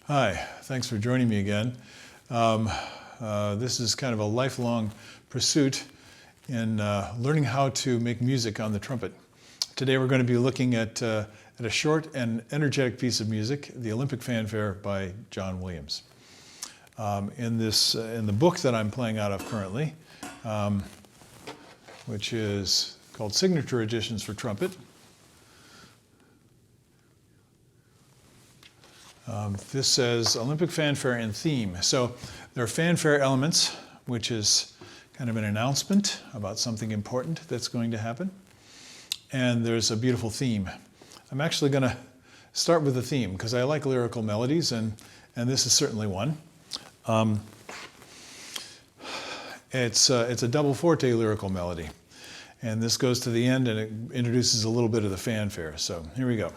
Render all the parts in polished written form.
Hi, thanks for joining me again. This is kind of a lifelong pursuit in learning how to make music on the trumpet. Today we're going to be looking at a short and energetic piece of music, the Olympic Fanfare by John Williams. In the book that I'm playing out of currently, which is called Signature Editions for Trumpet, this says Olympic Fanfare and Theme. So there are fanfare elements, which is kind of an announcement about something important that's going to happen. And there's a beautiful theme. I'm actually going to start with the theme because I like lyrical melodies, and this is certainly one. It's a double forte lyrical melody. And this goes to the end and it introduces a little bit of the fanfare. So here we go.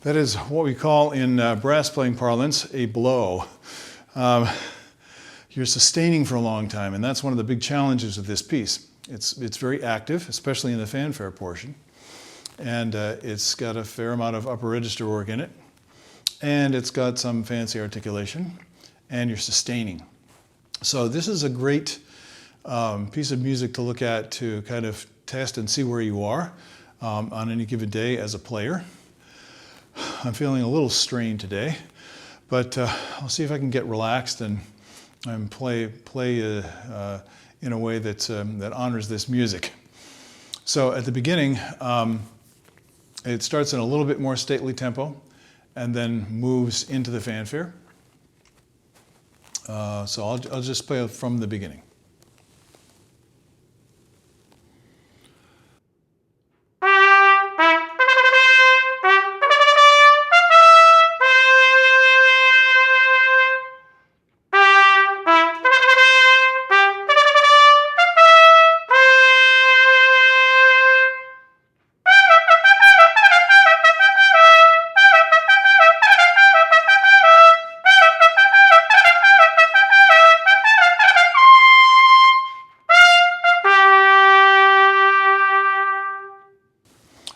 That is what we call in brass playing parlance a blow. You're sustaining for a long time, and that's one of the big challenges of this piece. It's very active, especially in the fanfare portion, and it's got a fair amount of upper register work in it, and it's got some fancy articulation, and you're sustaining. So this is a great piece of music to look at to kind of test and see where you are on any given day as a player. I'm feeling a little strained today, but I'll see if I can get relaxed and play in a way that honors this music. So at the beginning, it starts in a little bit more stately tempo and then moves into the fanfare. So I'll just play from the beginning.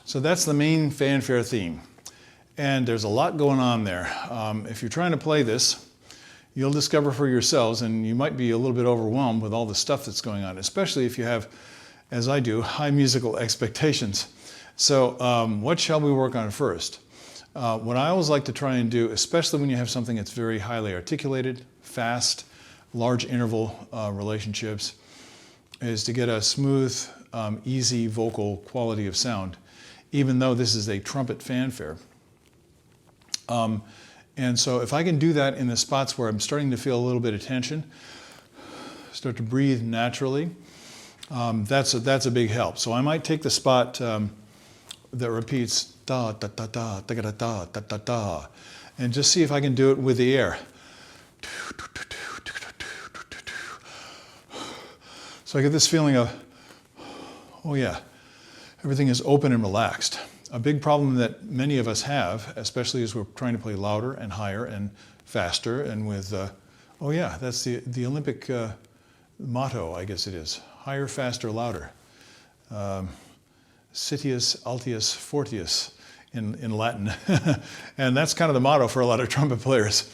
So that's the main fanfare theme. And there's a lot going on there. If you're trying to play this, you'll discover for yourselves, and you might be a little bit overwhelmed with all the stuff that's going on, especially if you have, as I do, high musical expectations. So what shall we work on first? What I always like to try and do, especially when you have something that's very highly articulated, fast, large interval relationships, is to get a smooth, easy vocal quality of sound, even though this is a trumpet fanfare. And so if I can do that in the spots where I'm starting to feel a little bit of tension, start to breathe naturally, that's a big help. So I might take the spot that repeats da da da da da da da da da da, and just see if I can do it with the air. So I get this feeling of, oh yeah, everything is open and relaxed. A big problem that many of us have, especially as we're trying to play louder and higher and faster and with, oh yeah, that's the Olympic motto, I guess it is. Higher, faster, louder. Citius, altius, fortius in Latin. And that's kind of the motto for a lot of trumpet players.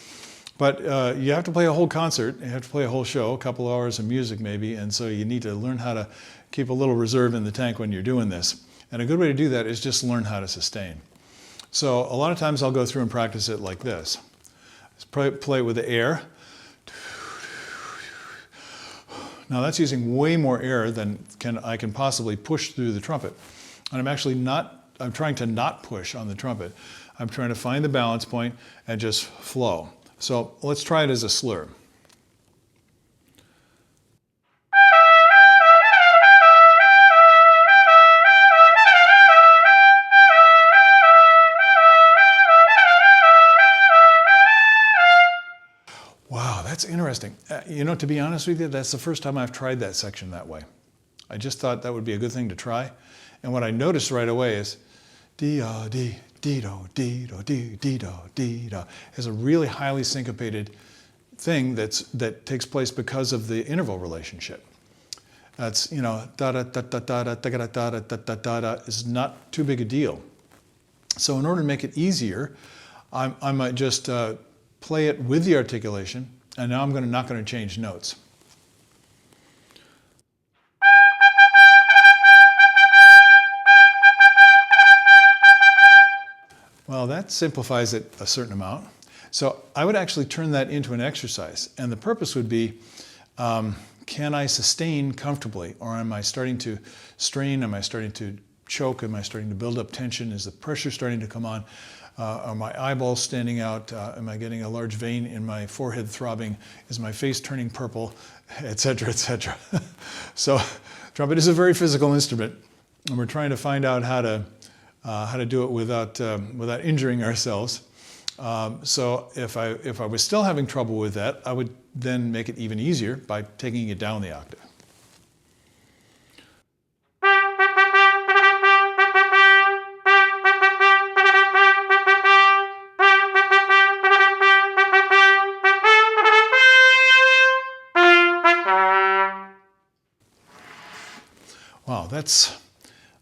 But you have to play a whole concert, you have to play a whole show, a couple hours of music maybe, and so you need to learn how to keep a little reserve in the tank when you're doing this. And a good way to do that is just learn how to sustain. So a lot of times I'll go through and practice it like this. Just play it with the air. Now that's using way more air than I can possibly push through the trumpet. And I'm trying to not push on the trumpet. I'm trying to find the balance point and just flow. So let's try it as a slur. Wow, that's interesting. To be honest with you, that's the first time I've tried that section that way. I just thought that would be a good thing to try. And what I noticed right away is dee-do, dee-do, dee-do, dee-do, dee-do. It's a really highly syncopated thing that takes place because of the interval relationship. That's, da-da-da-da-da-da-da-da-da-da-da-da is not too big a deal. So in order to make it easier, I might just play it with the articulation, and now I'm not going to change notes. Well, that simplifies it a certain amount. So I would actually turn that into an exercise, and the purpose would be, can I sustain comfortably, or am I starting to strain? Am I starting to choke? Am I starting to build up tension? Is the pressure starting to come on? Are my eyeballs standing out? Am I getting a large vein in my forehead throbbing? Is my face turning purple? Et cetera, et cetera. So trumpet is a very physical instrument, and we're trying to find out how to do it without injuring ourselves. So if I was still having trouble with that, I would then make it even easier by taking it down the octave. Wow,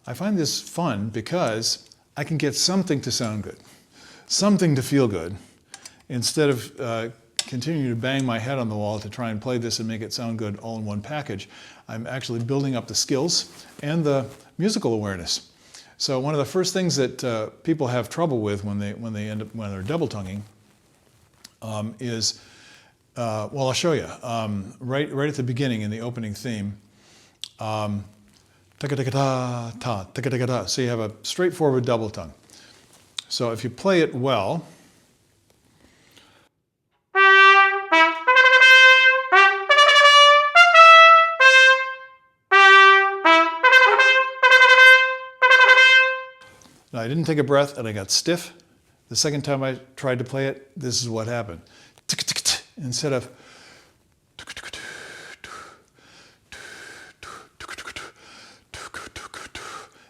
I find this fun because I can get something to sound good, something to feel good, instead of continuing to bang my head on the wall to try and play this and make it sound good all in one package. I'm actually building up the skills and the musical awareness. So one of the first things that people have trouble with when they're double tonguing is, well, I'll show you. Right at the beginning in the opening theme. So you have a straightforward double tongue. So if you play it well, now I didn't take a breath and I got stiff. The second time I tried to play it, this is what happened. Instead of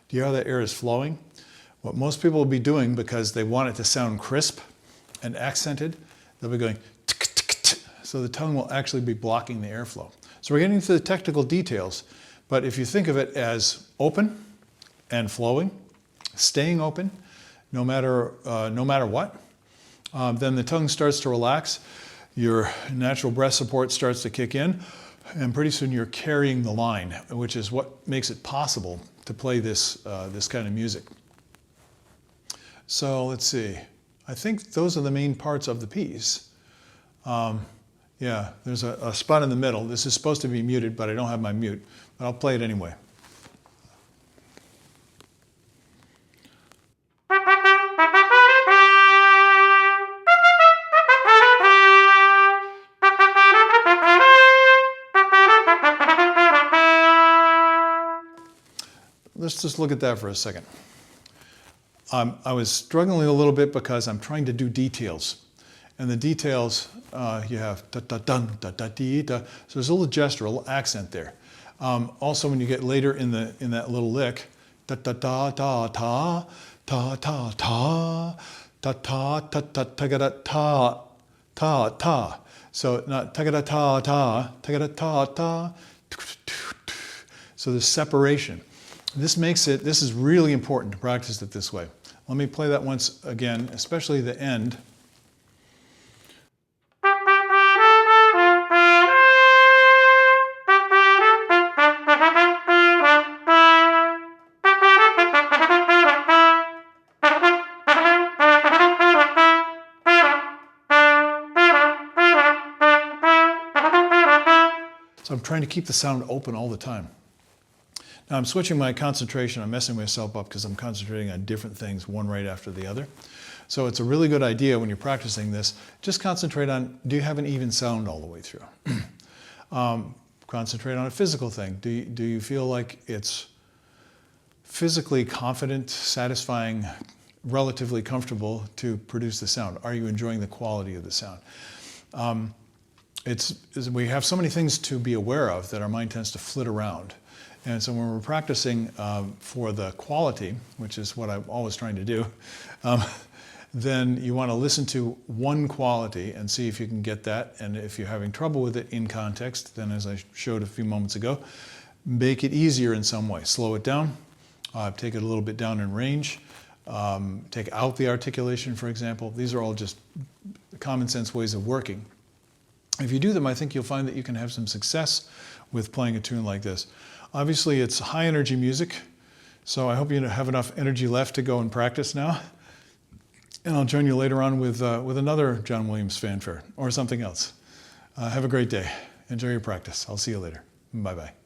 do you hear how that air is flowing? What most people will be doing, because they want it to sound crisp and accented, they'll be going so the tongue will actually be blocking the airflow. So we're getting into the technical details, but if you think of it as open and flowing, staying open, no matter what, then the tongue starts to relax, your natural breath support starts to kick in, and pretty soon you're carrying the line, which is what makes it possible to play this kind of music. So let's see. I think those are the main parts of the piece. Yeah, there's a spot in the middle. This is supposed to be muted, but I don't have my mute. But I'll play it anyway. Let's just look at that for a second. I was struggling a little bit because I'm trying to do details. And the details, you have da-da-dun, da-da-dee-da. So there's a little gesture, a little accent there. Also, when you get later in that little lick, da-da-da-da-ta, ta-ta-ta, ta-ta-ta-ta-ta-ta-ta, ta-ta. So not ta-ta-ta-ta, ta-ta-ta-ta. So there's separation. This is really important to practice it this way. Let me play that once again, especially the end. So I'm trying to keep the sound open all the time. Now I'm switching my concentration. I'm messing myself up because I'm concentrating on different things, one right after the other. So it's a really good idea when you're practicing this, just concentrate on, do you have an even sound all the way through? Concentrate on a physical thing. Do you feel like it's physically confident, satisfying, relatively comfortable to produce the sound? Are you enjoying the quality of the sound? We have so many things to be aware of that our mind tends to flit around. And so when we're practicing for the quality, which is what I'm always trying to do, then you want to listen to one quality and see if you can get that. And if you're having trouble with it in context, then as I showed a few moments ago, make it easier in some way. Slow it down, take it a little bit down in range, take out the articulation, for example. These are all just common sense ways of working. If you do them, I think you'll find that you can have some success with playing a tune like this. Obviously, it's high energy music, so I hope you have enough energy left to go and practice now. And I'll join you later on with another John Williams fanfare or something else. Have a great day. Enjoy your practice. I'll see you later. Bye-bye.